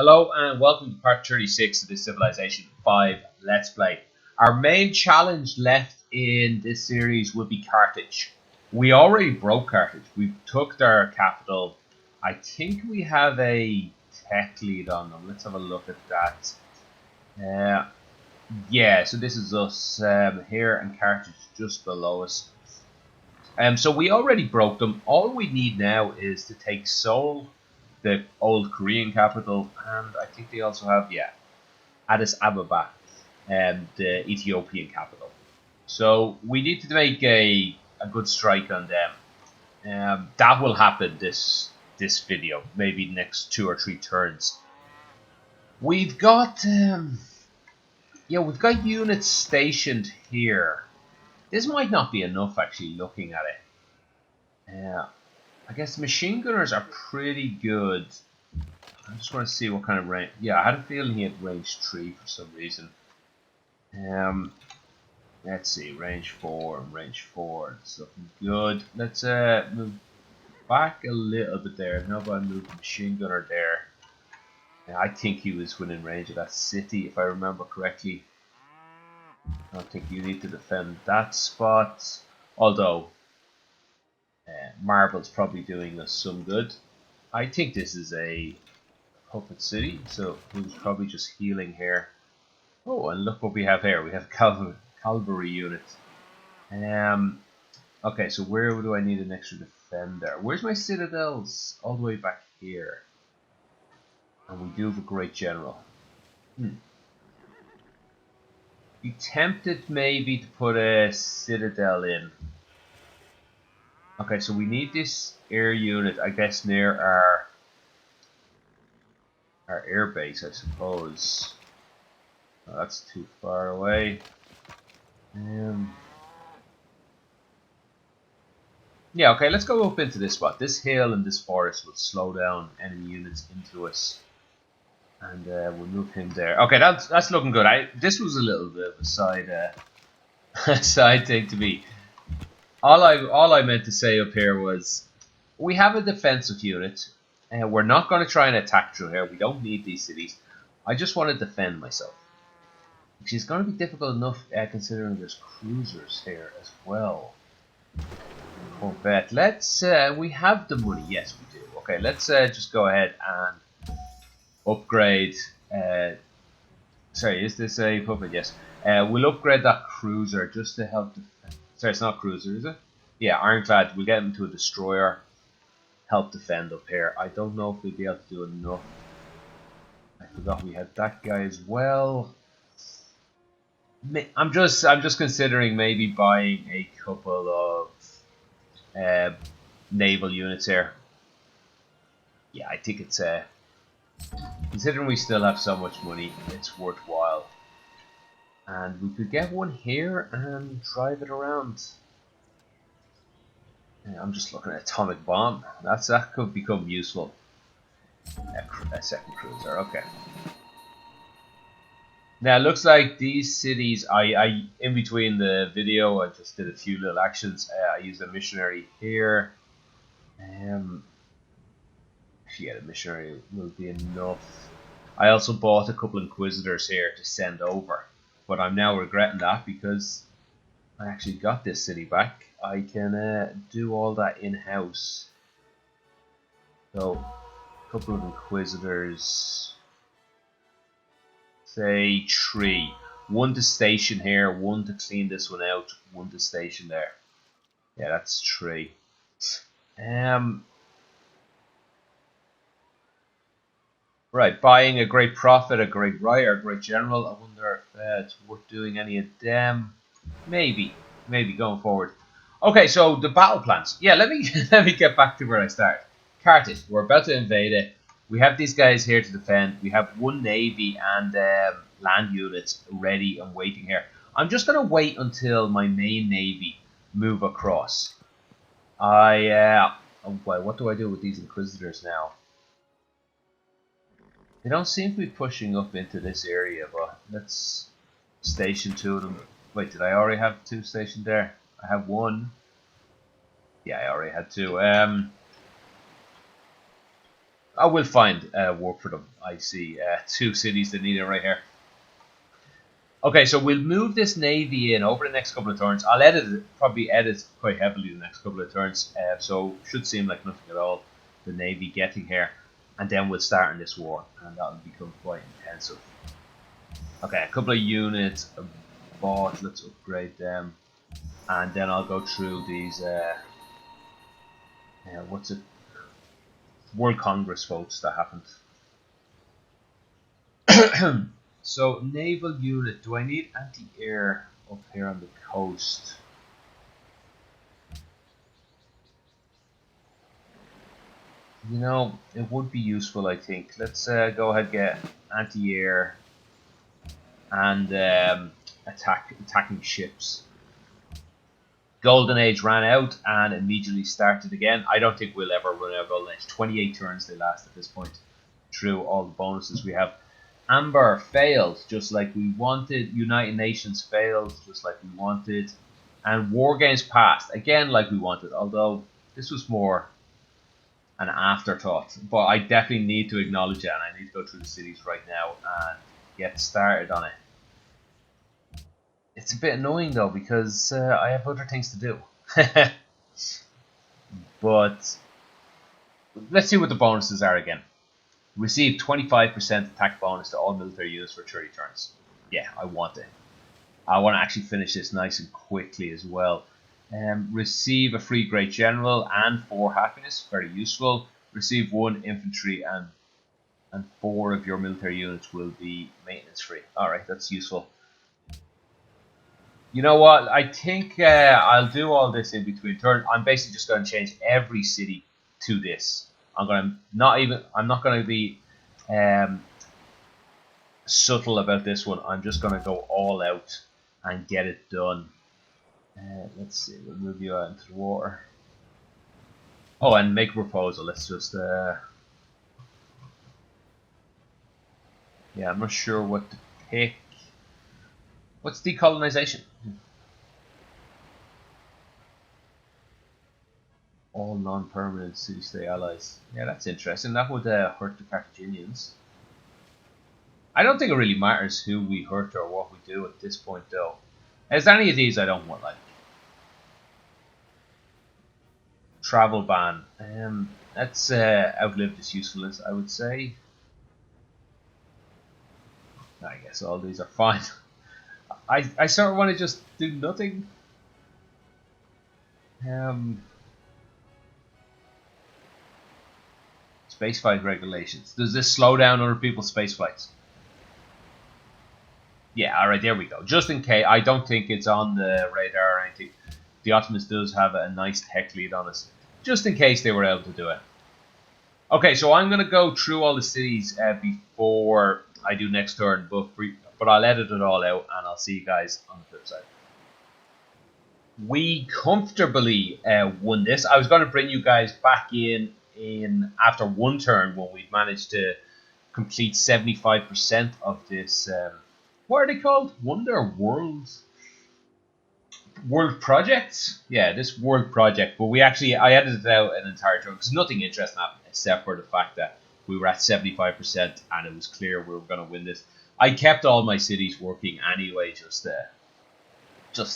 Hello and welcome to part 36 of this Civilization 5 Let's Play. Our main challenge left in this series will be Cartage. We already broke Cartage. We took their capital. I think we have a tech lead on them. Let's have a look at that. Yeah, so this is us here, and Cartage just below us. So we already broke them. All we need now is to take Seoul, the old Korean capital, and I think they also have, Addis Ababa, the Ethiopian capital. So we need to make a good strike on them. That will happen this video, maybe next 2 or 3 turns. We've got we've got units stationed here. This might not be enough actually looking at it. I guess machine gunners are pretty good. I just want to see what kind of range. Yeah, I had a feeling he had range 3 for some reason. Let's see, range 4 and range 4. It's looking good. Let's move back a little bit there. How about I move the machine gunner there? I think he was within range of that city, if I remember correctly. I don't think you need to defend that spot. Although, Marble's probably doing us some good. I think this is a puppet city, so he's probably just healing here. Oh, and look what we have here. We have cavalry unit. Okay, so where do I need an extra defender? Where's my citadels? All the way back here. And we do have a great general. Be tempted maybe to put a citadel in. Okay, so we need this air unit, I guess, near our air base, I suppose. Oh, that's too far away. Yeah, okay, let's go up into this spot. This hill and this forest will slow down enemy units into us. And we'll move him there. Okay, that's looking good. This was a little bit of a side thing to me. All I meant to say up here was we have a defensive unit. We're not going to try and attack through here. We don't need these cities. I just want to defend myself. Which is going to be difficult enough considering there's cruisers here as well. Corvette. Let's, we have the money. Yes, we do. Okay, let's just go ahead and upgrade. Sorry, is this a puppet? Yes. We'll upgrade that cruiser just to help defend. Sorry, it's not cruiser, is it? Yeah, ironclad. We'll get into a destroyer. Help defend up here. I don't know if we'll be able to do enough. I forgot we had that guy as well. I'm just considering maybe buying a couple of naval units here. Yeah, I think it's considering we still have so much money, it's worthwhile. And we could get one here and drive it around. I'm just looking at atomic bomb. That could become useful. A second cruiser, okay. Now it looks like these cities. I in between the video, I just did a few little actions. I used a missionary here. Yeah, the missionary will be enough. I also bought a couple inquisitors here to send over, but I'm now regretting that because I actually got this city back. I can do all that in-house. So, a couple of inquisitors. Say 3. 1 to station here, 1 to clean this one out, 1 to station there. Yeah, that's 3. Right, buying a great prophet, a great writer, a great general. I wonder if it's worth doing any of them. Maybe going forward. Okay, so the battle plans. Yeah, let me get back to where I started. Cartage. We're about to invade it. We have these guys here to defend. We have 1 navy and land units ready and waiting here. I'm just gonna wait until my main navy move across. Well, what do I do with these inquisitors now? They don't seem to be pushing up into this area, but let's station 2 of them. Wait, did I already have 2 stationed there? I have 1. Yeah, I already had 2. I will find work for them. I see 2 cities that need it right here. Okay, so we'll move this navy in over the next couple of turns. I'll edit it, probably edit quite heavily the next couple of turns. So should seem like nothing at all, the navy getting here. And then we'll start in this war, and that'll become quite intensive. Okay, a couple of units bought. Let's upgrade them. And then I'll go through these, what's it? World Congress votes that happened. So, naval unit. Do I need anti-air up here on the coast? You know, it would be useful, I think. Let's go ahead and get anti-air and attacking ships. Golden Age ran out and immediately started again. I don't think we'll ever run out of Golden Age. 28 turns they last at this point, through all the bonuses we have. Amber failed, just like we wanted. United Nations failed, just like we wanted. And War Games passed, again like we wanted, although this was more an afterthought. But I definitely need to acknowledge it, and I need to go through the cities right now and get started on it. It's a bit annoying though, because I have other things to do. But let's see what the bonuses are again. Receive 25% attack bonus to all military units for 30 turns. Yeah, I want it. I want to actually finish this nice and quickly as well. Receive a free Great General and 4 happiness. Very useful. Receive 1 infantry and 4 of your military units will be maintenance free. Alright, that's useful. You know what? I think I'll do all this in between turns. I'm basically just going to change every city to this. I'm not going to be subtle about this one. I'm just going to go all out and get it done. Let's see. We'll move you out into the water. Oh, and make a proposal. Let's just. Yeah, I'm not sure what to pick. What's decolonization? All non-permanent city-state allies. Yeah, that's interesting. That would hurt the Carthaginians. I don't think it really matters who we hurt or what we do at this point, though. Is there any of these I don't want, like? Travel ban. Let's outlive this usefulness, I would say. I guess all these are fine. I sort of want to just do nothing. Spaceflight regulations. Does this slow down other people's spaceflights? Yeah, alright, there we go. Just in case, I don't think it's on the radar or anything. The Optimus does have a nice tech lead on us. Just in case they were able to do it. Okay, so I'm going to go through all the cities before I do next turn, but I'll edit it all out and I'll see you guys on the flip side. We comfortably won this. I was going to bring you guys back in after one turn when we managed to complete 75% of this. What are they called? World projects? Yeah, this world project. But I edited out an entire turn because nothing interesting happened except for the fact that we were at 75% and it was clear we were going to win this. I kept all my cities working anyway, just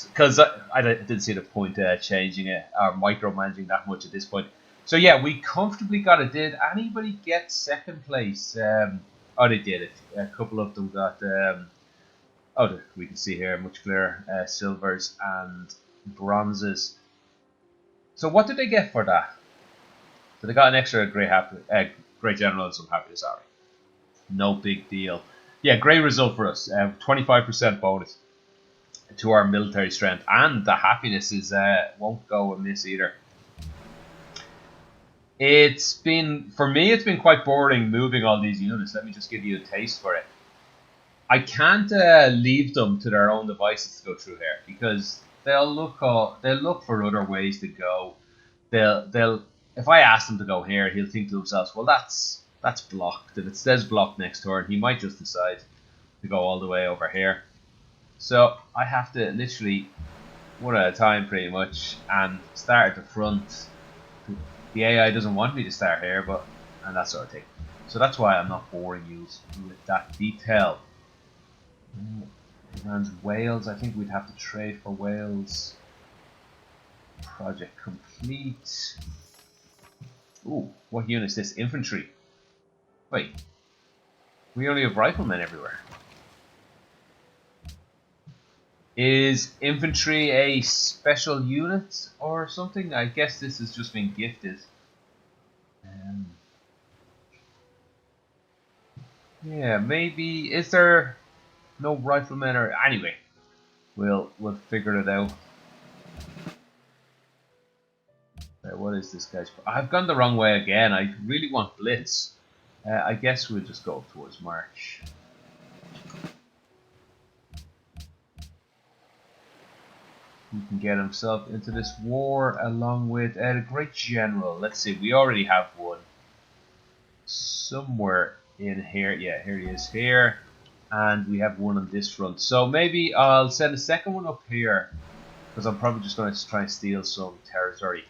because I didn't see the point changing it or micromanaging that much at this point. So yeah, we comfortably got it. Did anybody get second place? Oh, they did it. A couple of them got. We can see here much clearer silvers and bronzes. So what did they get for that? So they got an extra great general and some happiness. Alright, no big deal. Yeah, great result for us. 25% bonus to our military strength, and the happiness won't go amiss either. For me, it's been quite boring moving all these units. Let me just give you a taste for it. I can't leave them to their own devices to go through here because they'll look for other ways to go. They'll if I ask them to go here, he'll think to himself, well, that's blocked. If it says blocked next turn, he might just decide to go all the way over here. So I have to literally one at a time pretty much and start at the front. The AI doesn't want me to start here, and that sort of thing. So that's why I'm not boring you with that detail. And Wales, I think we'd have to trade for Wales. Project complete. Ooh, what unit is this? Infantry. Wait, we only have riflemen everywhere. Is infantry a special unit or something? I guess this has just been gifted. Yeah, maybe. Is there no riflemen or anyway? We'll figure it out. What is this guy's? I've gone the wrong way again. I really want blitz. I guess we'll just go towards March. He can get himself into this war along with the great general. Let's see, we already have one somewhere in here. Yeah, here he is here. And we have one on this front. So maybe I'll send a second one up here, because I'm probably just going to try and steal some territory.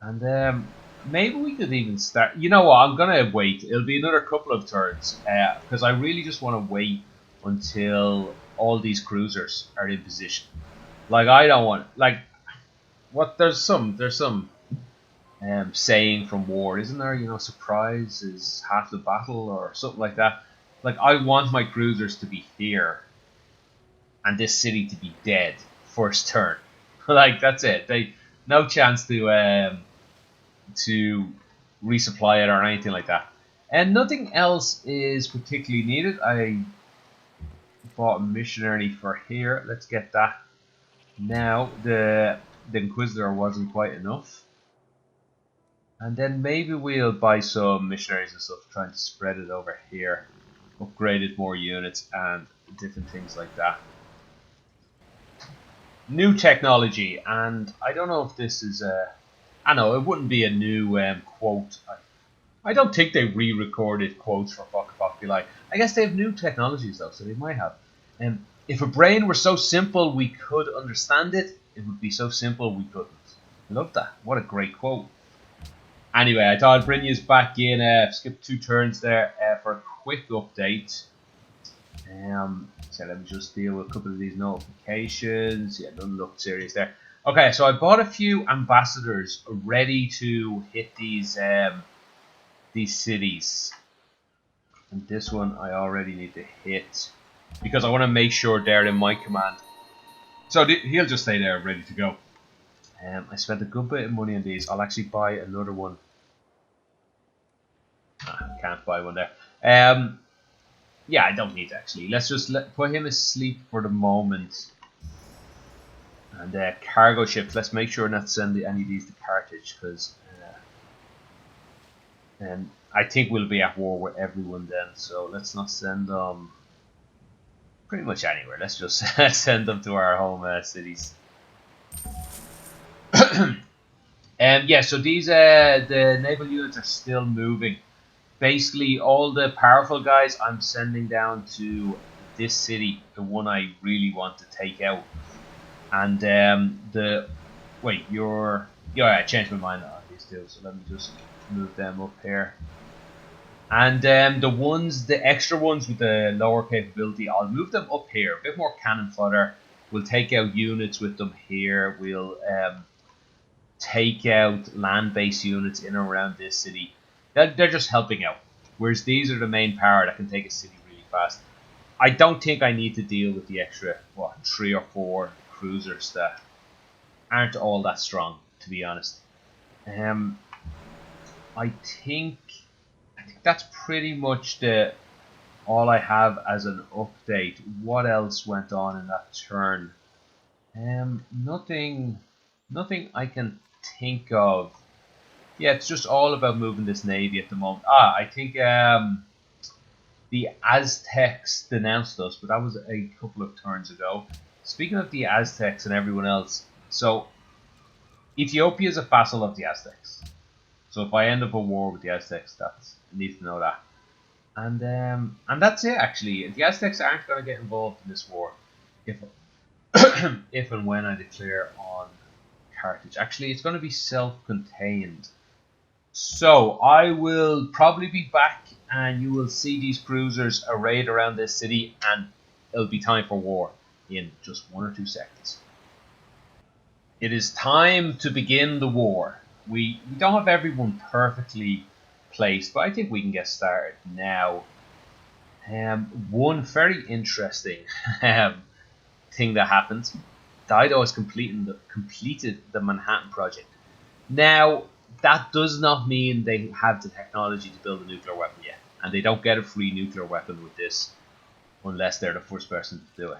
And maybe we could even start. You know what? I'm going to wait. It'll be another couple of turns, because I really just want to wait until all these cruisers are in position. Like, I don't want, like, what? There's some saying from war, isn't there? You know, surprise is half the battle or something like that. Like, I want my cruisers to be here and this city to be dead first turn. Like, that's it. They no chance to resupply it or anything like that. And nothing else is particularly needed. I bought a missionary for here. Let's get that. Now the Inquisitor wasn't quite enough. And then maybe we'll buy some missionaries and stuff, trying to spread it over here. Upgraded more units and different things like that. New technology, and I don't know if this is a... I know, it wouldn't be a new quote. I don't think they re-recorded quotes for Vox Populi. I guess they have new technologies though, so they might have. If a brain were so simple we could understand it, it would be so simple we couldn't. Love that. What a great quote. Anyway, I thought I'd bring you back in, skip 2 turns there for a quick update. So let me just deal with a couple of these notifications. Yeah, doesn't look serious there. Okay, so I bought a few ambassadors ready to hit these cities. And this one I already need to hit, because I want to make sure they're in my command. So he'll just stay there ready to go. I spent a good bit of money on these. I'll actually buy another one. Can't buy one there. Yeah, I don't need to actually. Let's just put him asleep for the moment. And cargo ships. Let's make sure not to send any of these to Cartage, because I think we'll be at war with everyone then. So let's not send them pretty much anywhere. Let's just send them to our home cities. Yeah, so these the naval units are still moving. Basically, all the powerful guys I'm sending down to this city, the one I really want to take out. And wait, yeah, I changed my mind on these two, so let me just move them up here. And the extra ones with the lower capability, I'll move them up here. A bit more cannon fodder. We'll take out units with them here. We'll take out land-based units in and around this city. They're just helping out. Whereas these are the main power that can take a city really fast. I don't think I need to deal with the extra, 3 or 4 cruisers that aren't all that strong, to be honest. I think that's pretty much all I have as an update. What else went on in that turn? Nothing I can think of. Yeah, it's just all about moving this navy at the moment. I think the Aztecs denounced us, but that was a couple of turns ago. Speaking of the Aztecs and everyone else, so Ethiopia is a vassal of the Aztecs. So if I end up a war with the Aztecs, I need to know that. And that's it actually. The Aztecs aren't going to get involved in this war if if and when I declare on Cartage. Actually, it's going to be self-contained. So I will probably be back, and you will see these cruisers arrayed around this city, and it'll be time for war in just 1 or 2 seconds. It is time to begin the war. We don't have everyone perfectly placed, but I think we can get started now. One very interesting thing that happened. Dido has completed the Manhattan Project. Now, that does not mean they have the technology to build a nuclear weapon yet. And they don't get a free nuclear weapon with this unless they're the first person to do it.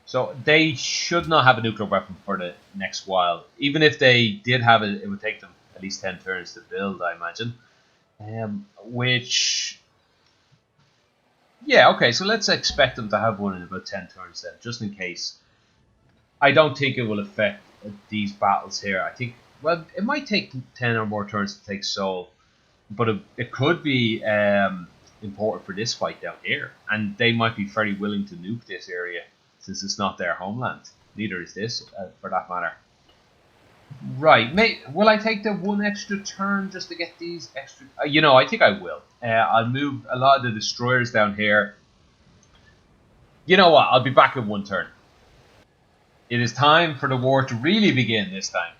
So they should not have a nuclear weapon for the next while. Even if they did have it, it would take them at least 10 turns to build, I imagine. Which, yeah, okay, so let's expect them to have one in about 10 turns then, just in case. I don't think it will affect these battles here. I think, well, it might take 10 or more turns to take Seoul, but it could be important for this fight down here. And they might be very willing to nuke this area since it's not their homeland. Neither is this, for that matter. Right, will I take the 1 extra turn just to get these extra? I think I will. I'll move a lot of the destroyers down here. You know what? I'll be back in 1 turn. It is time for the war to really begin this time.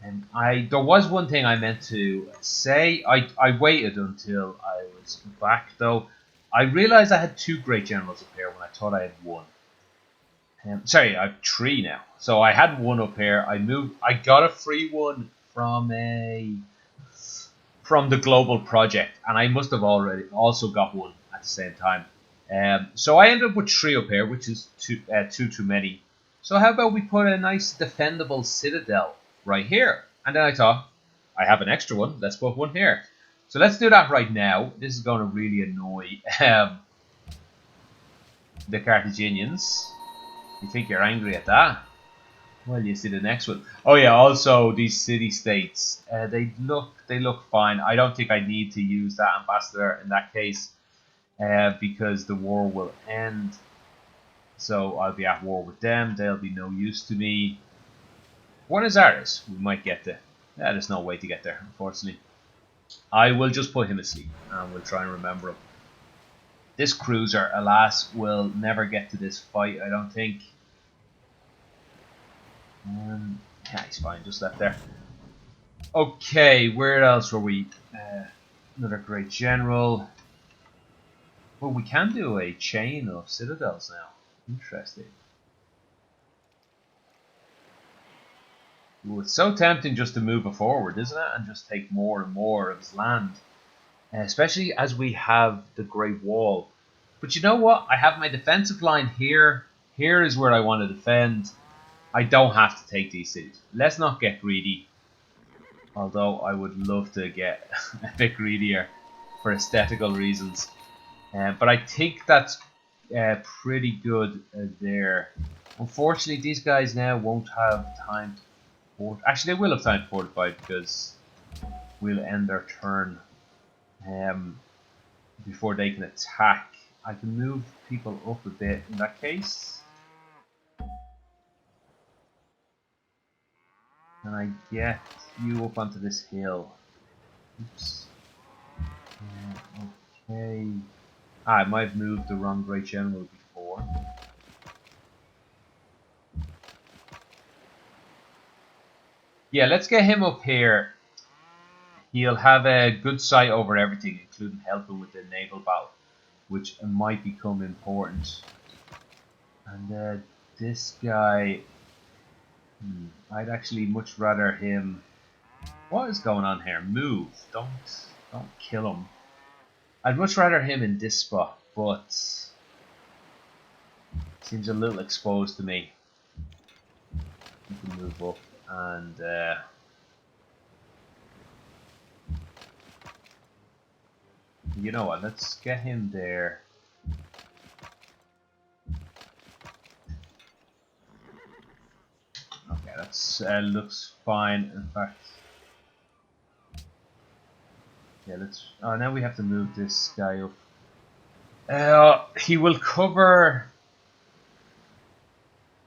And there was one thing I meant to say. I waited until I was back, though. I realized I had 2 great generals up here when I thought I had 1. Sorry, I have 3 now. So I had 1 up here. I got a free one from the global project, and I must have already also got 1 at the same time. So I ended up with 3 up here, which is two too many. So how about we put a nice defendable citadel right here? And then I thought, I have an extra one. Let's put 1 here. So let's do that right now. This is going to really annoy the Carthaginians. You think you're angry at that? Well, you see the next one. Oh yeah, also these city-states. They look fine. I don't think I need to use that ambassador in that case, because the war will end. So I'll be at war with them. They'll be no use to me. Buenos Aires, we might get there. Yeah, there's no way to get there, unfortunately. I will just put him asleep, and we'll try and remember him. This cruiser, alas, will never get to this fight, I don't think. Yeah, he's fine, just left there. Okay, where else were we? Another great general. Well, we can do a chain of citadels now. Interesting. Ooh, it's so tempting just to move it forward, isn't it? And just take more and more of his land. Especially as we have the Great Wall. But you know what? I have my defensive line here. Here is where I want to defend. I don't have to take these cities. Let's not get greedy. Although I would love to get a bit greedier for aesthetical reasons. But I think that's pretty good there. Unfortunately, these guys now won't have time to fortify. Actually, they will have time to fortify because we'll end their turn before they can attack. I can move people up a bit in that case. And I get you up onto this hill. Oops. Okay. I might have moved the wrong great general before. Yeah, let's get him up here. He'll have a good sight over everything, including helping with the naval battle, which might become important. And this guy, I'd actually much rather him. What is going on here? Move! Don't kill him. I'd much rather him in this spot, but seems a little exposed to me. You can move up and you know what? Let's get him there. Okay, that's looks fine. In fact, yeah. Let's. Oh, now we have to move this guy up. He will cover.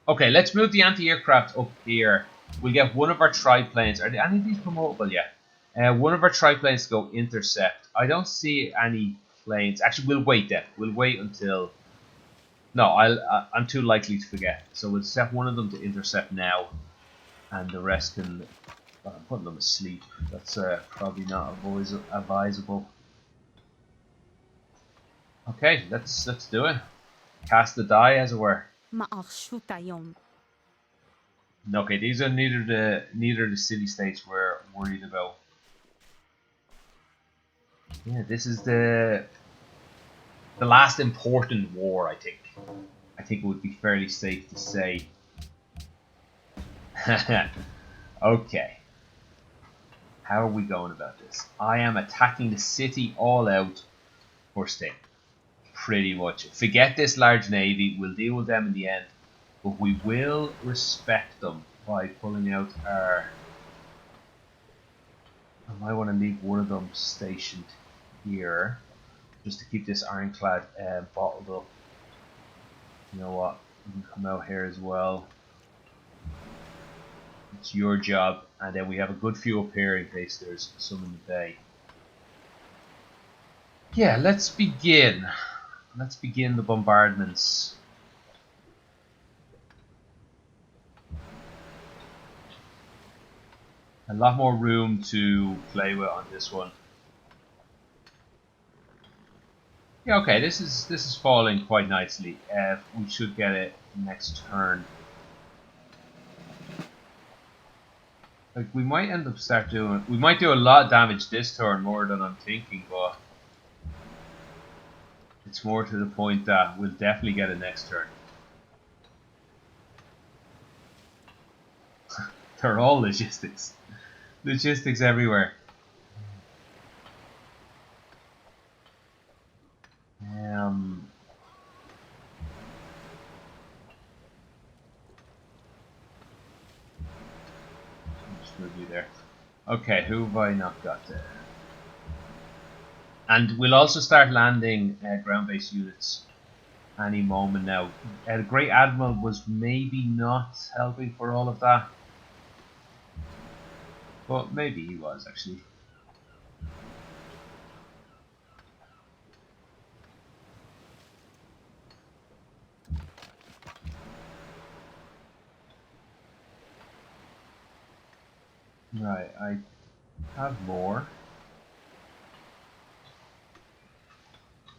Okay, let's move the anti-aircraft up here. We'll get one of our triplanes. Are any of these promotable yet? One of our triplanes go intercept. I don't see any planes. Actually, we'll wait then. We'll wait until... No, I'm too likely to forget. So we'll set one of them to intercept now. And the rest can... Well, I'm putting them asleep. That's probably not advisable. Okay, let's do it. Cast the die, as it were. Okay, these are neither the city states we're worried about. Yeah, this is the last important war, I think. I think it would be fairly safe to say. Okay. How are we going about this? I am attacking the city all out. First thing. Pretty much. Forget this large navy. We'll deal with them in the end. But we will respect them by pulling out our... I might want to leave one of them stationed here. Just to keep this ironclad bottled up. You know what? You can come out here as well. It's your job. And then we have a good few up here in case there's some in the bay. Yeah, let's begin. Let's begin the bombardments. A lot more room to play with on this one. Yeah, okay, this is falling quite nicely. We should get it next turn. Like we might end up we might do a lot of damage this turn more than I'm thinking, but it's more to the point that we'll definitely get it next turn. They're all logistics. Logistics everywhere. Just move you there. Okay, who have I not got there? And we'll also start landing ground-based units any moment now. The Great Admiral was maybe not helping for all of that. But maybe he was actually. Right, I have more.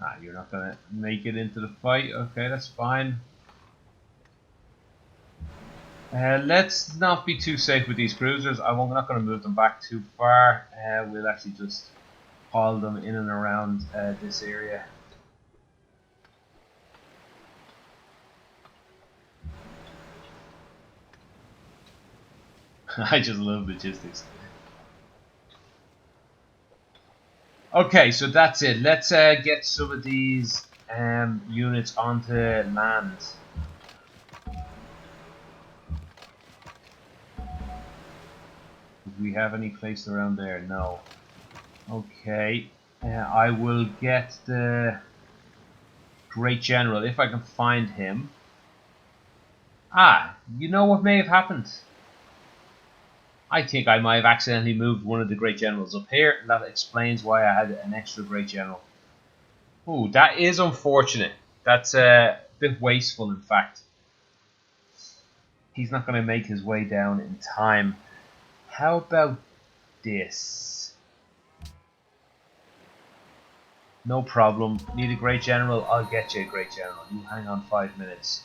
Ah, you're not gonna make it into the fight. Okay, that's fine. Let's not be too safe with these cruisers. I'm not going to move them back too far. We'll actually just haul them in and around this area. I just love logistics. Okay, so that's it. Let's get some of these units onto land. Do we have any place around there? No. Okay. I will get the Great General if I can find him. Ah, you know what may have happened? I think I might have accidentally moved one of the Great Generals up here, and that explains why I had an extra Great General. Ooh, that is unfortunate. That's a bit wasteful, in fact. He's not going to make his way down in time. How about this? No problem. Need a Great General? I'll get you a Great General. You hang on 5 minutes.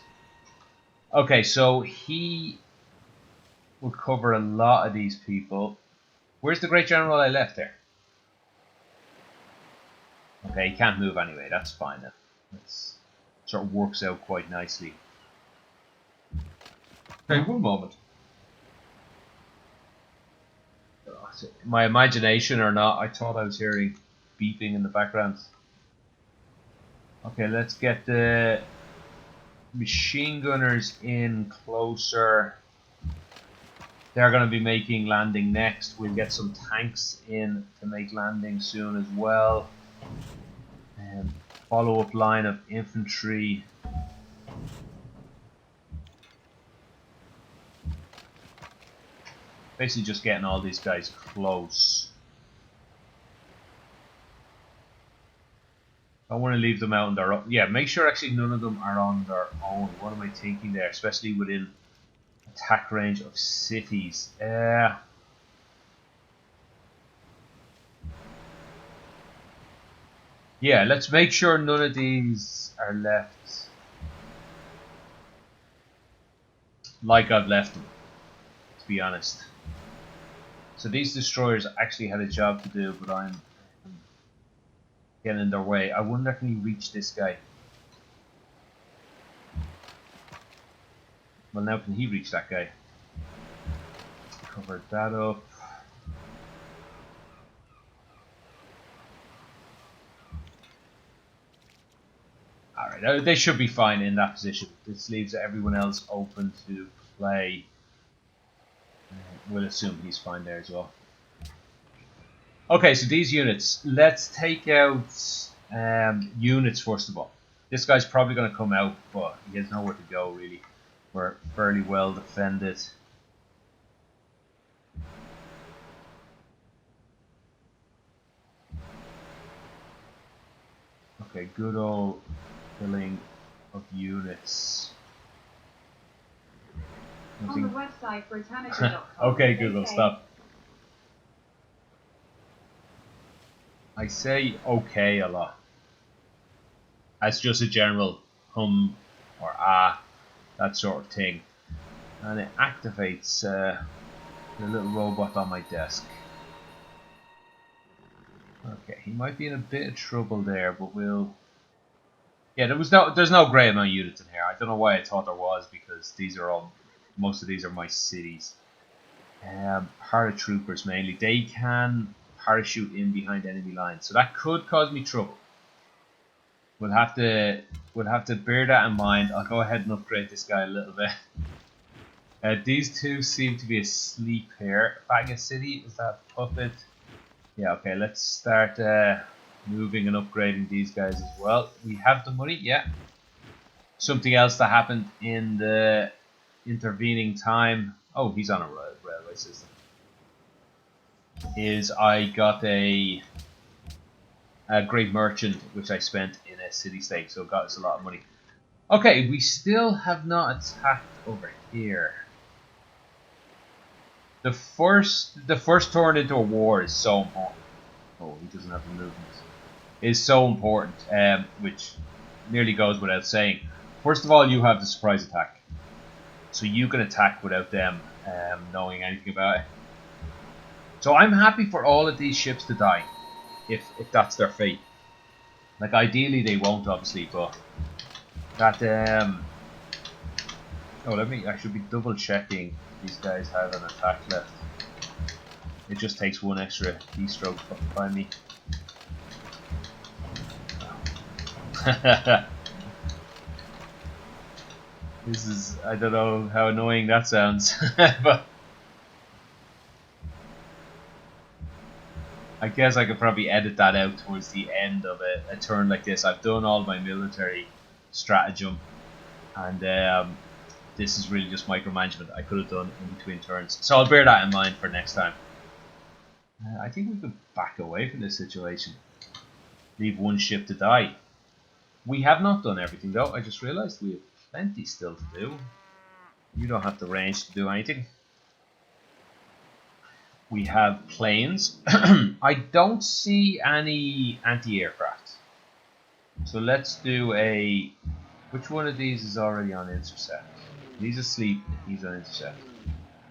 Okay, so he will cover a lot of these people. Where's the Great General I left there? Okay, he can't move anyway. That's fine then. That sort of works out quite nicely. Okay, one moment. My imagination or not, I thought I was hearing beeping in the background. Okay, let's get the machine gunners in closer. They're going to be making landing next. We'll get some tanks in to make landing soon as well. Follow-up line of infantry. Basically just getting all these guys close. I want to leave them out on their own. Yeah, make sure actually none of them are on their own. What am I thinking there? Especially within attack range of cities. Yeah, let's make sure none of these are left like I've left them, to be honest. So these destroyers actually had a job to do, but I'm getting in their way. I wonder can he reach this guy? Well, now can he reach that guy? Cover that up. Alright, they should be fine in that position. This leaves everyone else open to play. We'll assume he's fine there as well. Okay, so these units. Let's take out units first of all. This guy's probably going to come out, but he has nowhere to go really. We're fairly well defended. Okay, good old filling of units. On the website Britannica.com. Okay, Google, stop. I say okay a lot. That's just a general hum or ah, that sort of thing. And it activates the little robot on my desk. Okay, he might be in a bit of trouble there, but we'll... Yeah, there's no great amount of units in here. I don't know why I thought there was, because these are all... Most of these are my cities. Paratroopers mainly. They can parachute in behind enemy lines, so that could cause me trouble. We'll have to bear that in mind. I'll go ahead and upgrade this guy a little bit. These two seem to be asleep here. Baga City, is that puppet? Yeah, okay, let's start moving and upgrading these guys as well. We have the money, yeah. Something else that happened in the intervening time. Oh, he's on a railway system. Is I got a great merchant, which I spent in a city state, so it got us a lot of money. Okay, we still have not attacked over here. The first turn into a war is so important. Oh, he doesn't have the movement. Is so important, which nearly goes without saying. First of all, you have the surprise attack, so you can attack without them knowing anything about it. So I'm happy for all of these ships to die, if that's their fate. Like ideally they won't, obviously, but that oh, I should be double checking these guys have an attack left. It just takes one extra keystroke by me. This is, I don't know how annoying that sounds, but I guess I could probably edit that out towards the end of a turn like this. I've done all my military stratagem, and this is really just micromanagement I could have done in between turns. So I'll bear that in mind for next time. I think we could back away from this situation. Leave one ship to die. We have not done everything though. I just realised we have plenty still to do. You don't have the range to do anything. We have planes. I don't see any anti-aircraft. So let's do a... Which one of these is already on intercept? He's asleep. He's on intercept.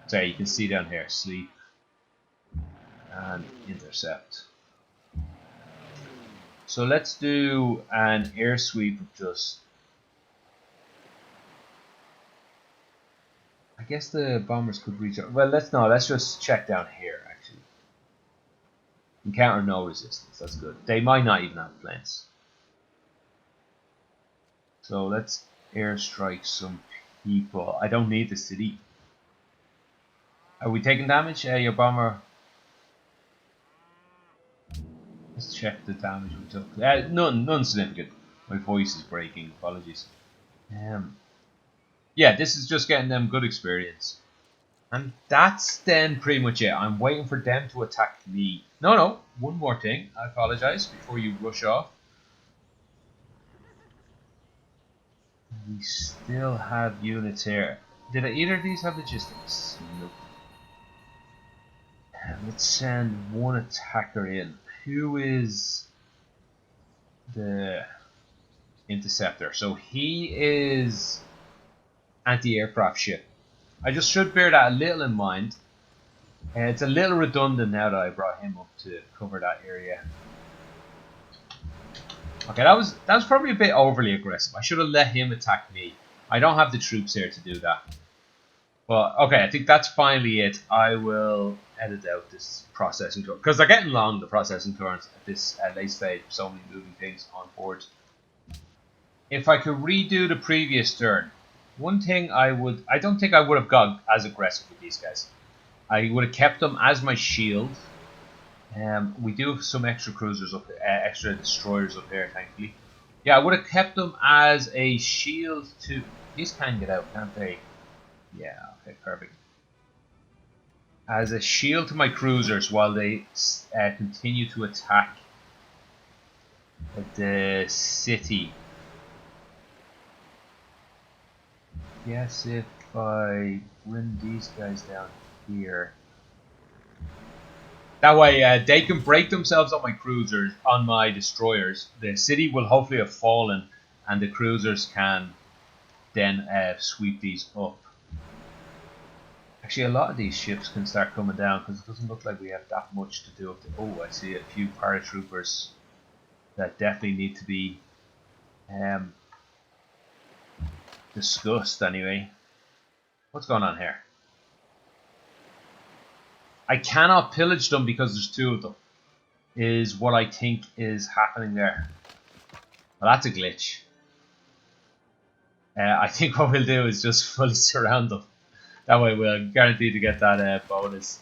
Sorry, you can see down here. Sleep. And intercept. So let's do an air sweep of just... I guess the bombers could reach out. Well, let's just check down here, actually. Encounter no resistance. That's good. They might not even have planes. So let's airstrike some people. I don't need the city. Are we taking damage? Your bomber... Let's check the damage we took. None significant. My voice is breaking. Apologies. Yeah, this is just getting them good experience. And that's then pretty much it. I'm waiting for them to attack me. No, one more thing. I apologize before you rush off. We still have units here. Did either of these have logistics? Nope. Let's send one attacker in. Who is the interceptor? So he is anti-aircraft ship. I just should bear that a little in mind. It's a little redundant now that I brought him up to cover that area. Okay, that was probably a bit overly aggressive. I should have let him attack me. I don't have the troops here to do that. But okay, I think that's finally it. I will edit out this processing turn because they're getting long, the processing turns at this late stage. So many moving things on board. If I could redo the previous turn, one thing I don't think I would have gone as aggressive with these guys. I would have kept them as my shield. We do have some extra cruisers up, extra destroyers up here, thankfully. Yeah, I would have kept them as a shield to. These can get out, can't they? Yeah, okay, perfect. As a shield to my cruisers while they continue to attack the city. Yes, if I bring these guys down here. That way they can break themselves on my cruisers, on my destroyers. The city will hopefully have fallen and the cruisers can then sweep these up. Actually, a lot of these ships can start coming down because it doesn't look like we have that much to do up to. Oh, I see a few paratroopers that definitely need to be discussed anyway. What's going on here? I cannot pillage them because there's two of them, is what I think is happening there. Well, that's a glitch. I think what we'll do is just fully surround them. That way we'll guarantee to get that bonus.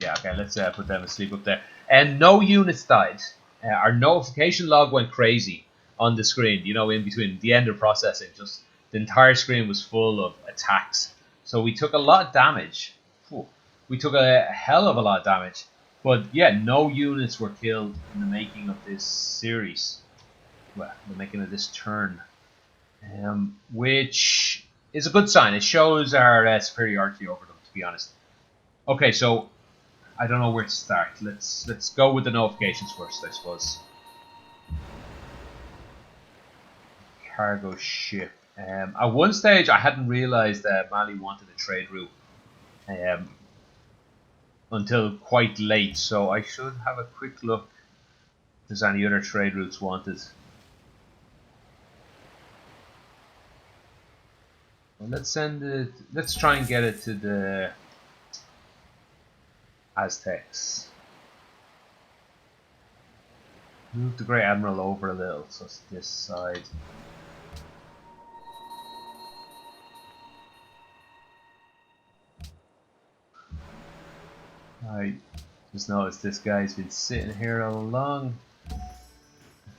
Yeah, okay, let's put them asleep up there. And no units died. Our notification log went crazy on the screen, you know, in between the end of processing. Just the entire screen was full of attacks. So we took a lot of damage. We took a hell of a lot of damage. But yeah, no units were killed in the making of this series. Well, the making of this turn. Which is a good sign. It shows our superiority over them, to be honest. Okay, so I don't know where to start. Let's go with the notifications first, I suppose. Cargo ship. At one stage, I hadn't realized that Mali wanted a trade route until quite late, so I should have a quick look if there's any other trade routes wanted. Well, let's send it. Let's try and get it to the Aztecs. Move the Great Admiral over a little, so it's this side. I just noticed this guy's been sitting here all along.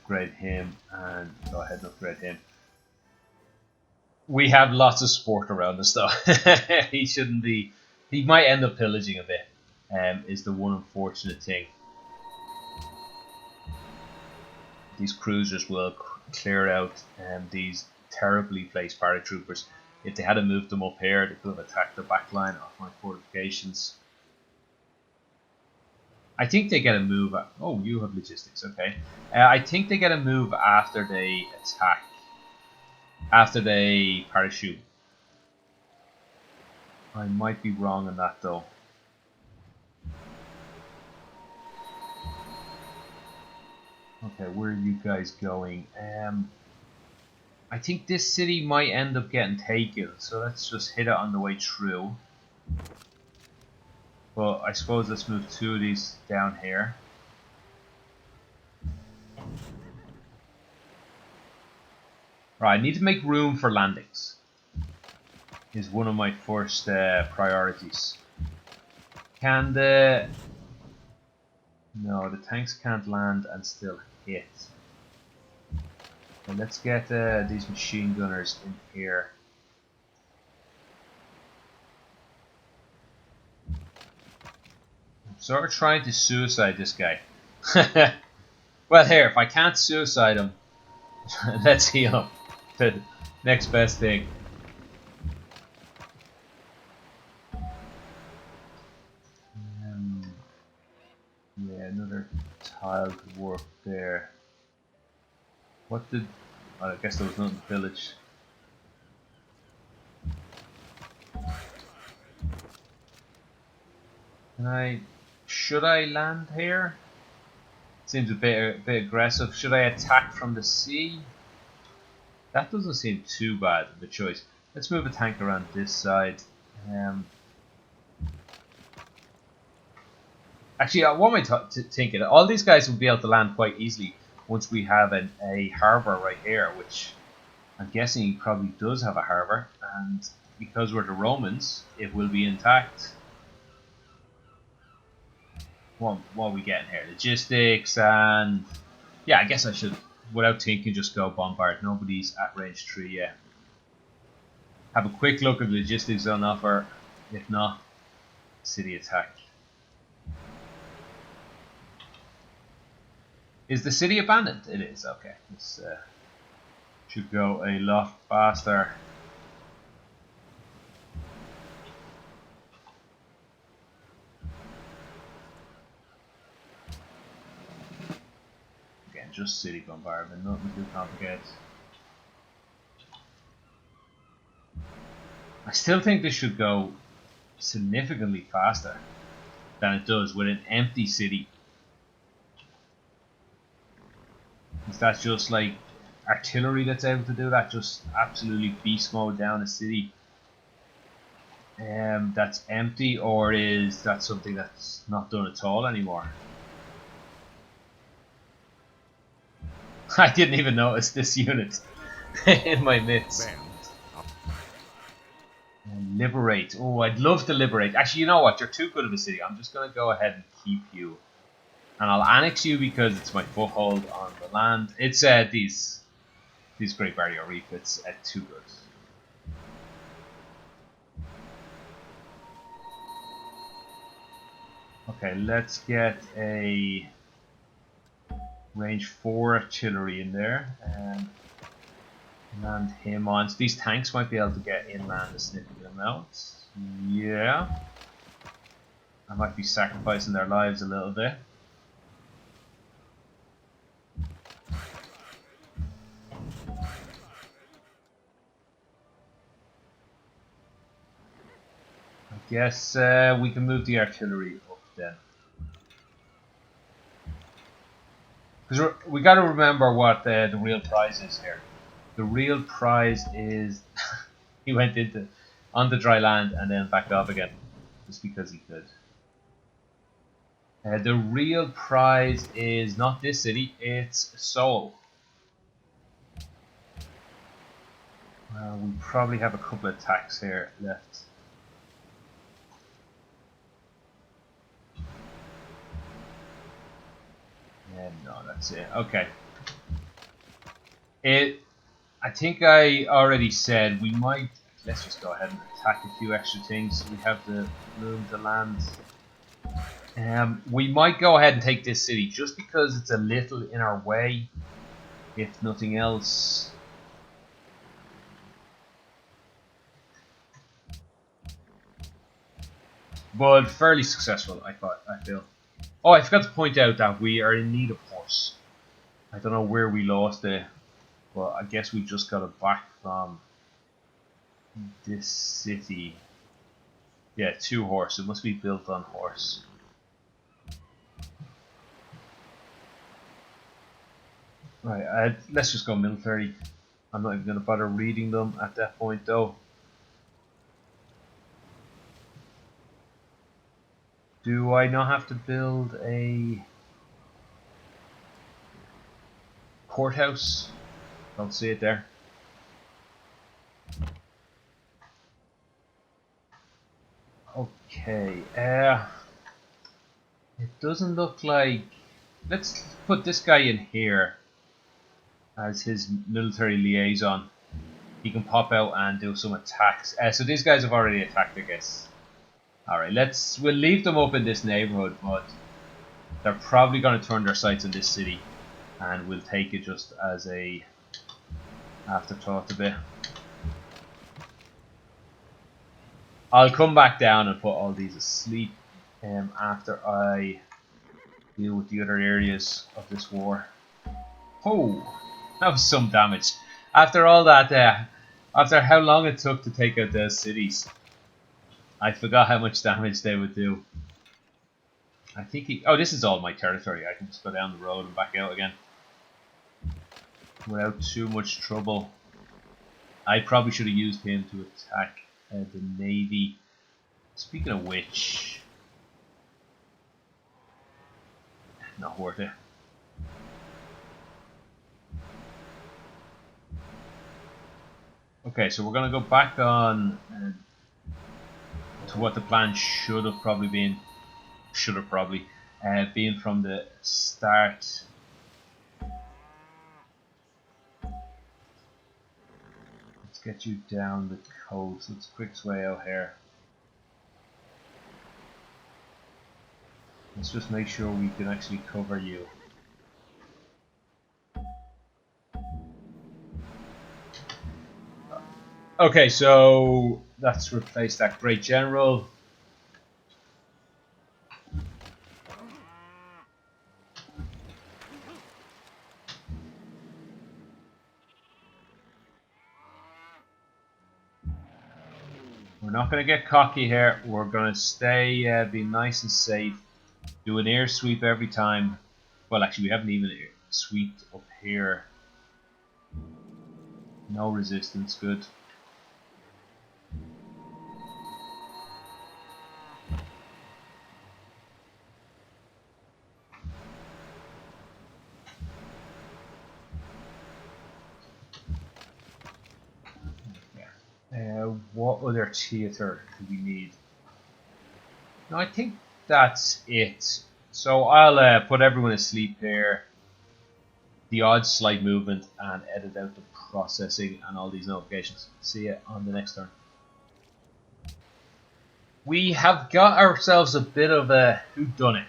Upgrade him and go ahead and upgrade him. We have lots of sport around us though. He shouldn't be. He might end up pillaging a bit. Is the one unfortunate thing. These cruisers will clear out these terribly placed paratroopers. If they had moved them up here, they could have attacked the back line of my fortifications. I think they get a move. Oh, you have logistics, okay. I think they get a move after they attack. After they parachute. I might be wrong on that though. Okay, where are you guys going? I think this city might end up getting taken, so let's just hit it on the way through. But I suppose let's move two of these down here. Right, I need to make room for landings. Is one of my first priorities. Can the... No, the tanks can't land and still hit. So let's get these machine gunners in here. I'm sort of trying to suicide this guy. Well, here, if I can't suicide him, Let's heal. The next best thing. Yeah, another tile to work there. What did... Well, I guess there was nothing in the village. Can I... Should I land here? Seems a bit aggressive. Should I attack from the sea? That doesn't seem too bad of a choice. Let's move a tank around this side. Actually, what am I thinking? All these guys will be able to land quite easily once we have a harbour right here, which I'm guessing he probably does have a harbour, and because we're the Romans, it will be intact. What are we getting here? Logistics and... Yeah, I guess I should, without thinking, just go bombard. Nobody's at range 3 yet. Have a quick look at the logistics on offer. If not, city attack. Is the city abandoned? It is, okay. This should go a lot faster. Again, just city bombardment, nothing too complicated. I still think this should go significantly faster than it does with an empty city. Is that just like artillery that's able to do that? Just absolutely beast mode down a city that's empty, or is that something that's not done at all anymore? I didn't even notice this unit in my midst. Liberate. Oh, I'd love to liberate. Actually, you know what? You're too good of a city. I'm just going to go ahead and keep you. And I'll annex you because it's my foothold on the land. It's these Great Barrier Reef. It's too good. Okay, let's get a range 4 artillery in there and land him on. So these tanks might be able to get inland a significant amount. Yeah. I might be sacrificing their lives a little bit. I guess we can move the artillery up then. Because we got to remember what the real prize is here. The real prize is he went onto dry land and then back off again, just because he could. The real prize is not this city; it's Seoul. We probably have a couple of attacks here left. No, that's it. Okay. I think I already said we might. Let's just go ahead and attack a few extra things. We have the room to land. We might go ahead and take this city just because it's a little in our way, if nothing else. But fairly successful, I feel. Oh, I forgot to point out that we are in need of horse. I don't know where we lost it, but I guess we just got it back from this city. Yeah, 2 horse. It must be built on horse. Right, let's just go military. I'm not even going to bother reading them at that point though. Do I not have to build a courthouse? Don't see it there. Okay, it doesn't look like... Let's put this guy in here as his military liaison. He can pop out and do some attacks. So these guys have already attacked, I guess. Alright, we'll leave them up in this neighborhood, but they're probably going to turn their sights on this city, and we'll take it just as a Afterthought a bit. I'll come back down and put all these asleep after I deal with the other areas of this war. Oh, that was some damage. After all that, after how long it took to take out those cities, I forgot how much damage they would do. I think oh, this is all my territory. I can just go down the road and back out again without too much trouble. I probably should have used him to attack the navy. Speaking of which, not worth it. Okay, so we're gonna go back on to what the plan should have probably been. Been from the start. Let's get you down the coast. Let's quick way out here. Let's just make sure we can actually cover you. Okay, so let's replace that great general. We're not going to get cocky here. We're going to stay, be nice and safe. Do an air sweep every time. Well, actually, we haven't even sweeped up here. No resistance, good. What other theatre do we need? No, I think that's it. So I'll put everyone asleep here. The odd slight movement and edit out the processing and all these notifications. See you on the next turn. We have got ourselves a bit of a whodunit.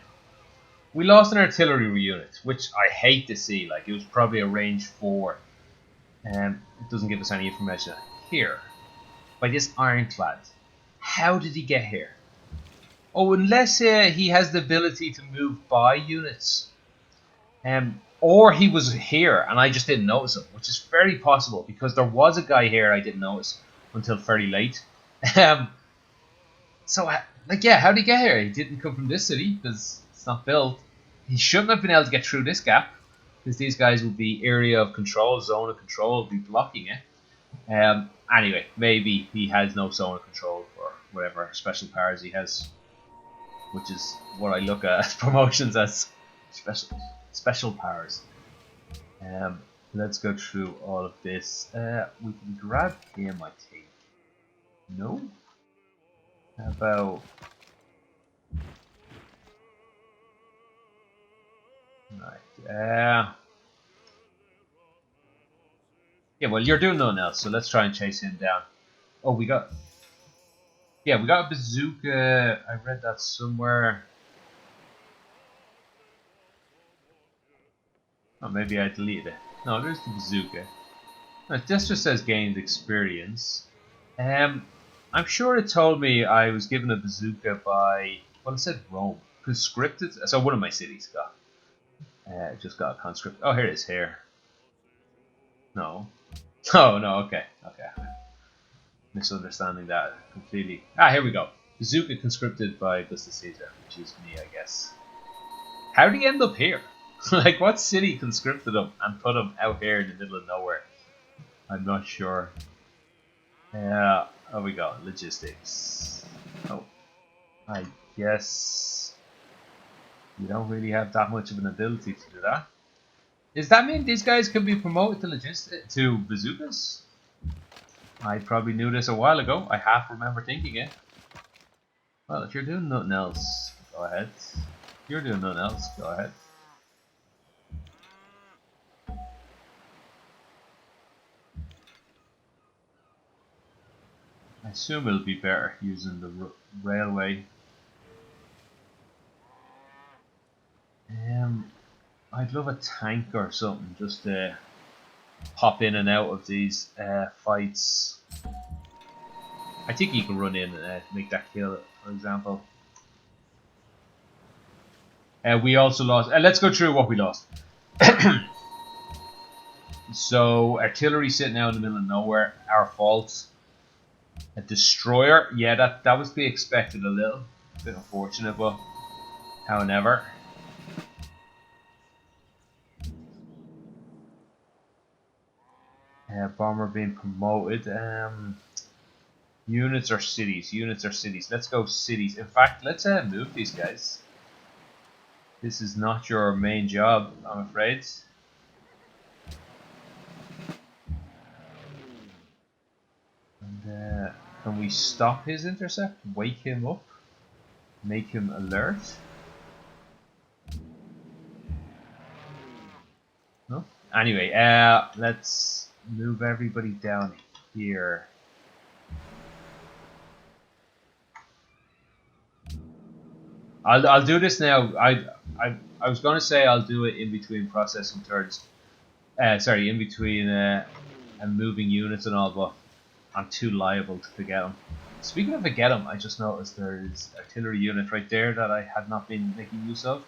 We lost an artillery unit, which I hate to see. Like, it was probably a range 4. It doesn't give us any information here. By this ironclad. How did he get here? Oh, unless he has the ability to move by units. Or he was here and I just didn't notice him, which is very possible because there was a guy here I didn't notice until fairly late. So, like, yeah, how did he get here? He didn't come from this city because it's not built. He shouldn't have been able to get through this gap because these guys would be area of control, zone of control, would be blocking it. Anyway, maybe he has no zone of control or whatever special powers he has, which is what I look at promotions as special powers. Let's go through all of this. We can grab him, I think. No? How about... Right. Yeah, well, you're doing nothing else, so let's try and chase him down. Oh, we got... Yeah, we got a bazooka. I read that somewhere. Oh, maybe I deleted it. No, there's the bazooka. This just says gained experience. I'm sure it told me I was given a bazooka by... Well, it said Rome. Conscripted? So one of my cities got. Just got a conscript. Oh, here it is, here. No. Oh, no, okay. Okay. Misunderstanding that completely. Ah, here we go. Bazooka conscripted by Augustus Caesar, which is me, I guess. How did he end up here? Like, what city conscripted him and put him out here in the middle of nowhere? I'm not sure. Yeah, oh, we go. Logistics. Oh, I guess you don't really have that much of an ability to do that. Does that mean these guys can be promoted to bazookas? I probably knew this a while ago. I half remember thinking it. Well, if you're doing nothing else, go ahead. If you're doing nothing else, go ahead. I assume it'll be better using the railway. I'd love a tank or something just to pop in and out of these fights. I think you can run in and make that kill, for example. We also lost. Let's go through what we lost. So, artillery sitting out in the middle of nowhere. Our fault. A destroyer. Yeah, that was to be expected a little. A bit unfortunate, but however. Bomber being promoted. Units or cities? Units or cities? Let's go cities. In fact, let's move these guys. This is not your main job, I'm afraid. And can we stop his intercept? Wake him up? Make him alert? No? Anyway, let's move everybody down here. I'll do this now. I was going to say I'll do it in between processing turns. Sorry, in between and moving units and all, but I'm too liable to forget them. Speaking of forget them, I just noticed there's artillery unit right there that I had not been making use of.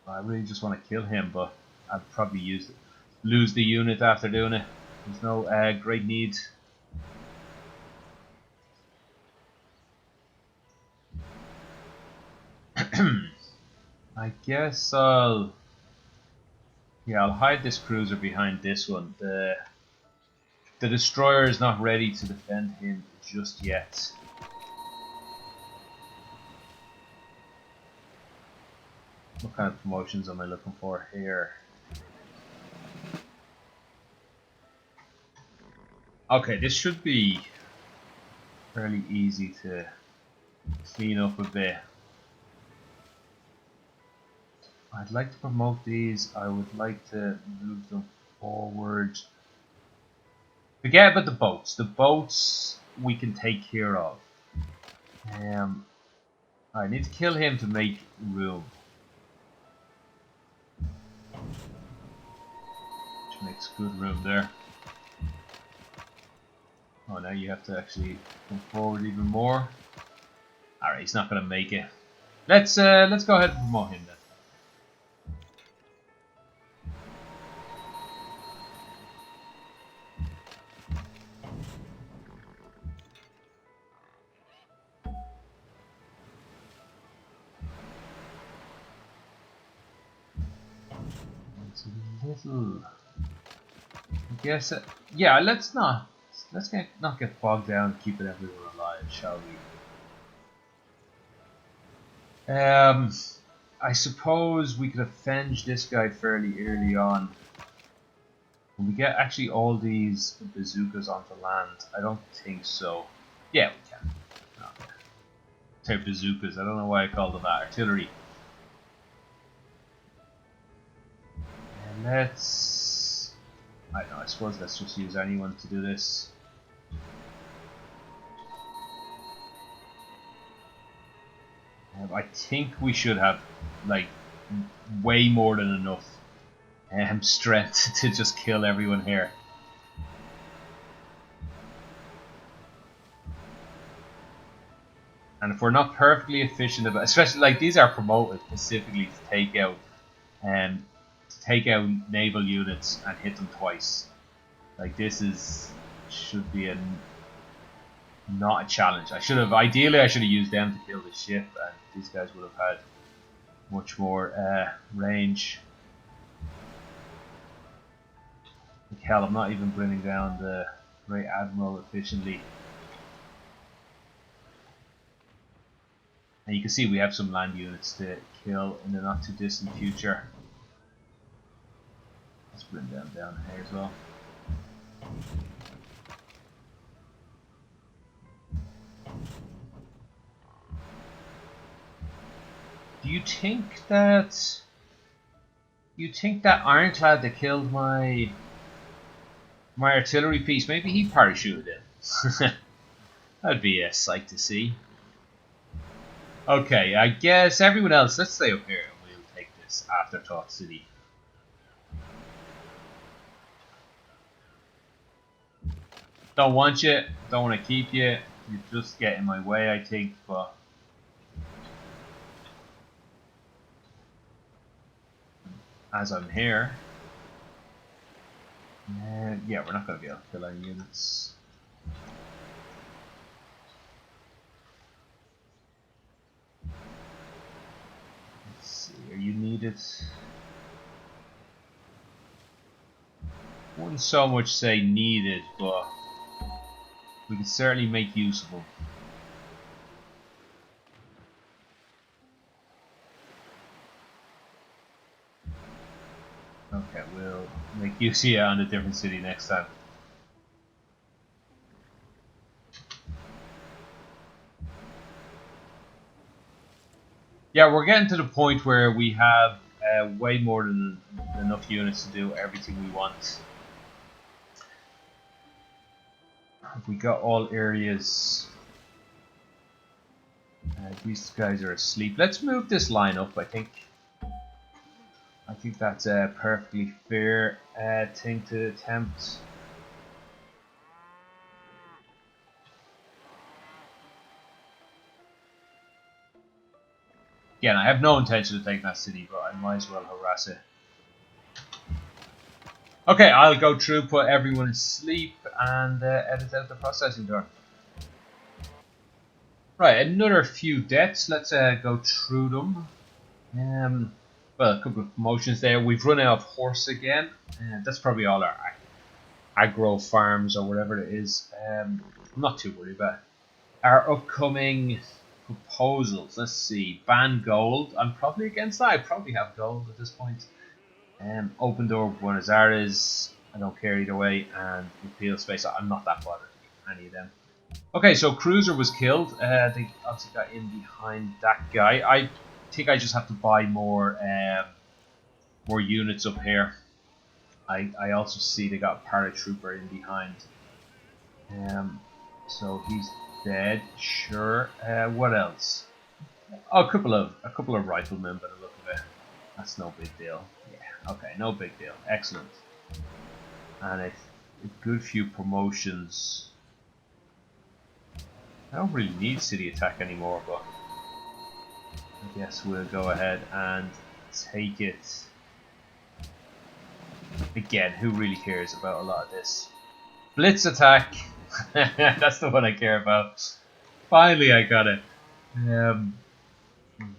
I really just want to kill him, but I'd probably lose the unit after doing it. There's no great need. I guess I'll hide this cruiser behind this one. The destroyer is not ready to defend him just yet. What kind of promotions am I looking for here? Okay, this should be fairly easy to clean up a bit. I'd like to promote these. I would like to move them forward. Forget about the boats. The boats we can take care of. I need to kill him to make room. Which makes good room there. Oh, now you have to actually come forward even more. Alright, he's not going to make it. Let's go ahead and promote him then. Little, I guess. Yeah, let's not get bogged down, keeping everyone alive, shall we? I suppose we could avenge this guy fairly early on. Can we get actually all these bazookas onto land? I don't think so. Yeah, we can. Okay. They're bazookas. I don't know why I called them that. Artillery. Let's... I don't know, I suppose let's just use anyone to do this. I think we should have, like, way more than enough strength to just kill everyone here. And if we're not perfectly efficient about, especially like these are promoted specifically to take out naval units and hit them twice. Like this should be not a challenge. Ideally I should have used them to kill the ship, and these guys would have had much more range. Like hell, I'm not even bringing down the Great Admiral efficiently. And you can see we have some land units to kill in the not too distant future. Let's bring them down here as well. Do you think that ironclad that killed my artillery piece, maybe he parachuted in? That'd be a sight to see. Okay, I guess everyone else, let's stay up here and this afterthought city. Don't want you, don't want to keep you. You just get in my way, I think, but as I'm here, yeah, we're not going to be able to kill any units. Let's see, are you needed? Wouldn't so much say needed, but we can certainly make use of them. Okay, we'll make use of you on a different city next time. Yeah, we're getting to the point where we have way more than enough units to do everything we want. If we got all areas, these guys are asleep. Let's move this line up. I think that's a perfectly fair thing to attempt. Again, I have no intention of taking that city, but I might as well harass it. Okay, I'll go through, put everyone asleep, and edit out the processing door. Right, another few deaths. Let's go through them. Well, a couple of promotions there. We've run out of horse again. That's probably all our agro farms or whatever it is. I'm not too worried about it. Our upcoming proposals. Let's see. Ban gold. I'm probably against that. I probably have gold at this point. Open door of Buenos Aires. I don't care either way. And repeal space. I'm not that bothered with any of them. Okay, so Cruiser was killed. They obviously got in behind that guy. I think I just have to buy more units up here. I also see they got a paratrooper in behind. So he's dead. Sure. What else? Oh, a couple of riflemen by the look of it. That's no big deal. Yeah. Okay, no big deal. Excellent. And a good few promotions. I don't really need city attack anymore, but I guess we'll go ahead and take it. Again, who really cares about a lot of this? Blitz attack! That's the one I care about. Finally I got it.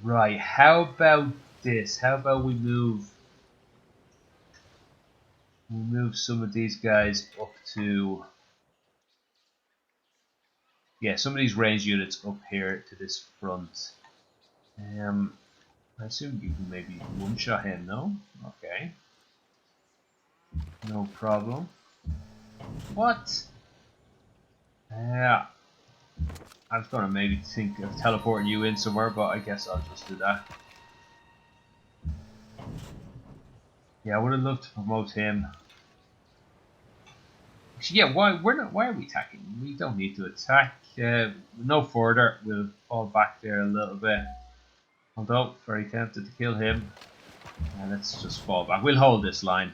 Right, how about this? How about we move some of these guys up to... Yeah, some of these range units up here to this front. I assume you can maybe one-shot him, no? Okay. No problem. What? Yeah. I was gonna maybe think of teleporting you in somewhere, but I guess I'll just do that. Yeah, I would have loved to promote him. Actually, yeah, why are we attacking? We don't need to attack. No further. We'll fall back there a little bit. Although very tempted to kill him. Let's just fall back. We'll hold this line.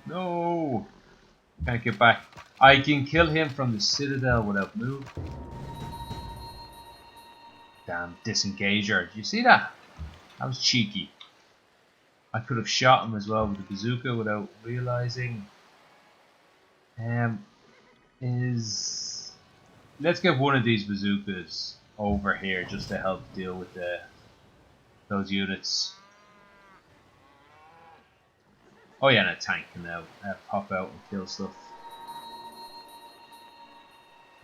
No! Can't get back. I can kill him from the citadel without move. Damn disengager. Did you see that? That was cheeky. I could have shot him as well with the bazooka without realizing. Let's get one of these bazookas over here just to help deal with those units. Oh yeah, and a tank can now pop out and kill stuff.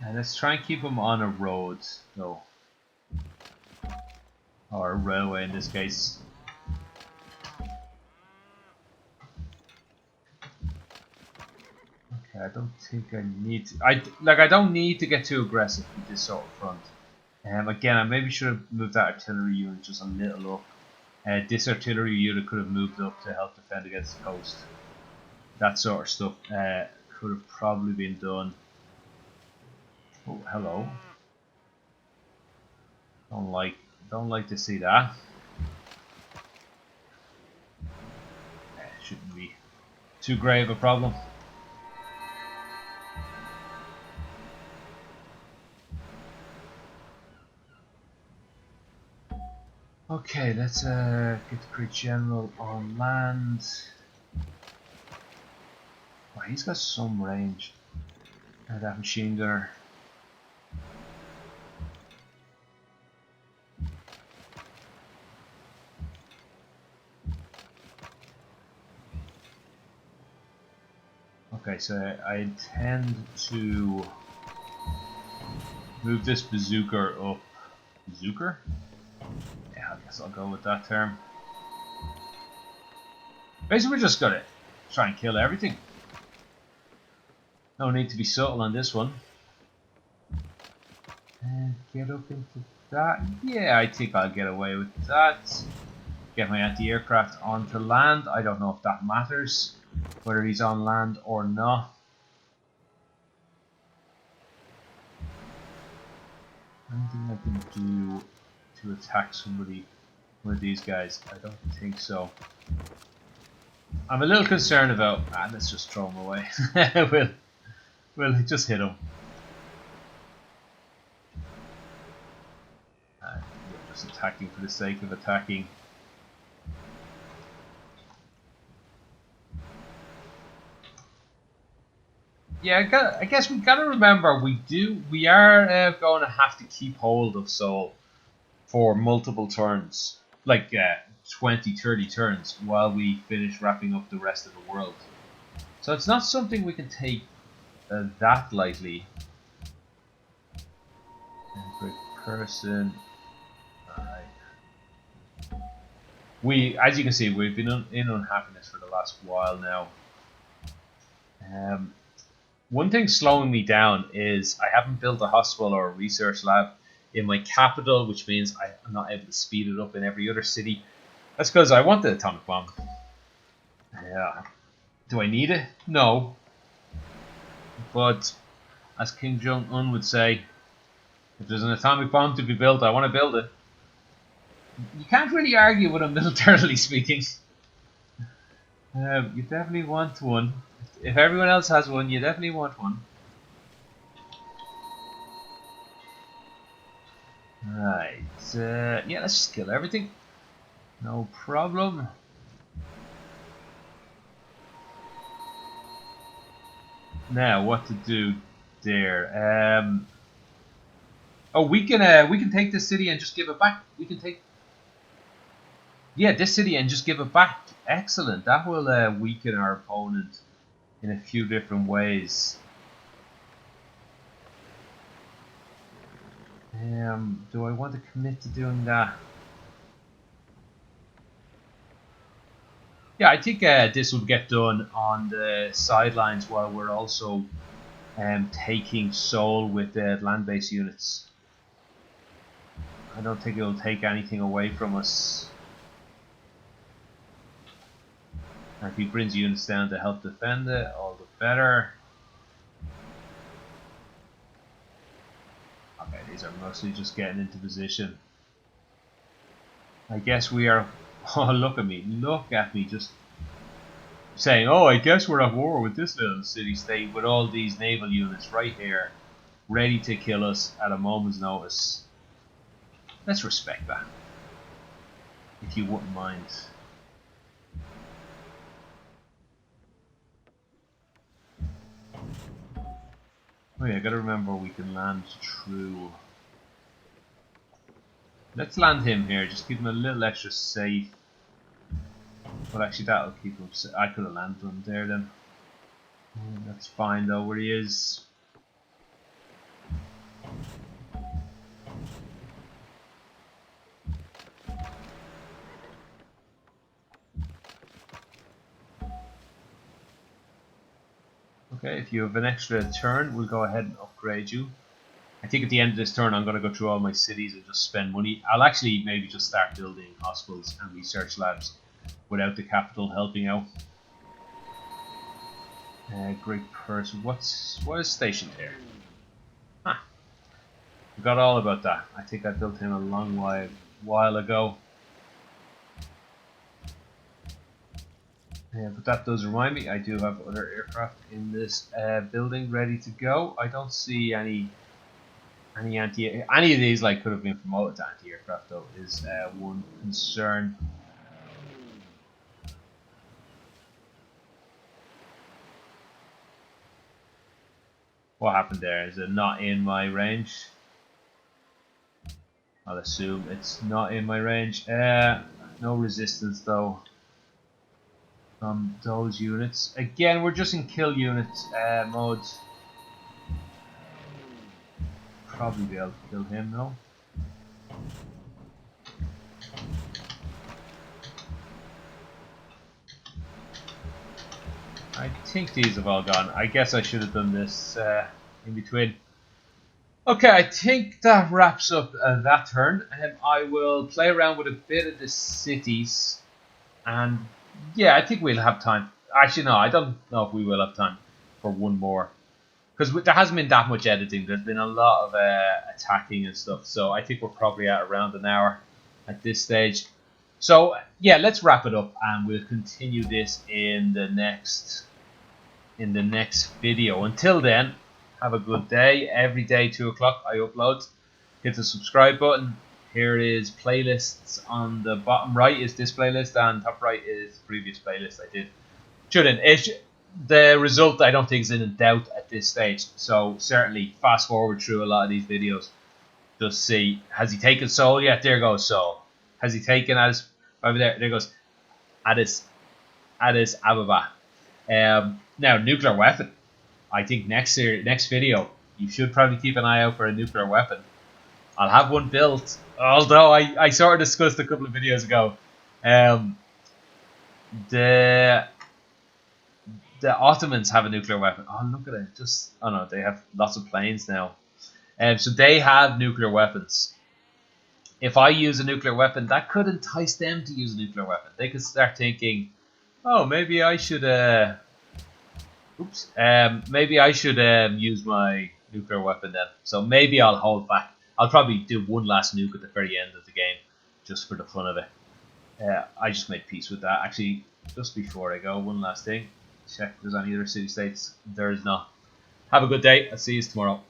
And let's try and keep them on a road, though. Or a railway in this case. Okay, I don't think I need to. I don't need to get too aggressive with this sort of front. Again, I maybe should have moved that artillery unit just a little up. This artillery unit could have moved up to help defend against the coast. That sort of stuff could have probably been done. Oh, hello. Don't like to see that. Shouldn't be too grave a problem. Okay, let's get the Great General on land. Oh, he's got some range. That machine gunner. Okay, so I intend to move this bazooka up. Bazooka? Yeah, I guess I'll go with that term. Basically, we're just gonna try and kill everything. No need to be subtle on this one. And get up into that. Yeah, I think I'll get away with that. Get my anti-aircraft onto land. I don't know if that matters, whether he's on land or not. Anything I can do to attack somebody, one of these guys? I don't think so. I'm a little concerned about. Let's just throw him away. we'll just hit him. We're just attacking for the sake of attacking. Yeah, I guess we gotta remember we are going to have to keep hold of Seoul for multiple turns, like 20, 30 turns, while we finish wrapping up the rest of the world. So it's not something we can take that lightly. Great person. Alright. As you can see, we've been in unhappiness for the last while now. One thing slowing me down is I haven't built a hospital or a research lab in my capital, which means I'm not able to speed it up in every other city. That's because I want the atomic bomb. Yeah. Do I need it? No. But as Kim Jong-un would say, if there's an atomic bomb to be built, I want to build it. You can't really argue with him militarily speaking. You definitely want one. If everyone else has one, you definitely want one. Right. Yeah, let's just kill everything. No problem. Now, what to do there? Oh, we can take this city and just give it back. We can take, yeah, this city and just give it back. Excellent. That will weaken our opponent in a few different ways. Do I want to commit to doing that? Yeah, I think this will get done on the sidelines while we're also taking Seoul with the land-based units. I don't think it will take anything away from us. And if he brings units down to help defend it, all the better. Okay, these are mostly just getting into position. I guess we are. Oh, look at me, just saying, oh, I guess we're at war with this little city-state with all these naval units right here, ready to kill us at a moment's notice. Let's respect that, if you wouldn't mind. Oh yeah, I gotta remember we can land through. Let's land him here, just keep him a little extra safe. But actually that'll keep him safe. I could have landed him there then. That's fine though, where he is. Okay, if you have an extra turn, we'll go ahead and upgrade you. I think at the end of this turn I'm going to go through all my cities and just spend money. I'll actually maybe just start building hospitals and research labs without the capital helping out. Great person. What is stationed here? Huh. Forgot all about that. I think I built him a long while ago. But that does remind me, I do have other aircraft in this building ready to go. I don't see any of these like could have been promoted to anti-aircraft though is one concern. What happened there? Is it not in my range? I'll assume it's not in my range. No resistance though from those units. Again, we're just in kill unit mode. Probably be able to kill him though. I think these have all gone. I guess I should have done this in between. Okay, I think that wraps up that turn. I will play around with a bit of the cities, and yeah, I think we'll have time. Actually, no, I don't know if we will have time for one more, because there hasn't been that much editing. There's been a lot of attacking and stuff, so I think we're probably at around an hour at this stage. So yeah, let's wrap it up, and we'll continue this in the next video. Until then, have a good day. Every day 2 o'clock I upload. Hit the subscribe button. Here is playlists. On the bottom right is this playlist, and top right is the previous playlist I did. The result I don't think is in doubt at this stage, so certainly fast forward through a lot of these videos. Just see, has he taken Seoul yet? There goes Seoul. Has he taken Addis? Over there goes Addis Ababa. Now, nuclear weapon. I think next video, you should probably keep an eye out for a nuclear weapon. I'll have one built, although I sort of discussed a couple of videos ago. The Ottomans have a nuclear weapon. Oh, look at it. Oh no, they have lots of planes now. So they have nuclear weapons. If I use a nuclear weapon, that could entice them to use a nuclear weapon. They could start thinking, oh, maybe I should maybe I should use my nuclear weapon then. So maybe I'll hold back. I'll probably do one last nuke at the very end of the game, just for the fun of it. I just made peace with that. Actually, just before I go, one last thing. Check if there's any other city-states. There is not. Have a good day. I'll see you tomorrow.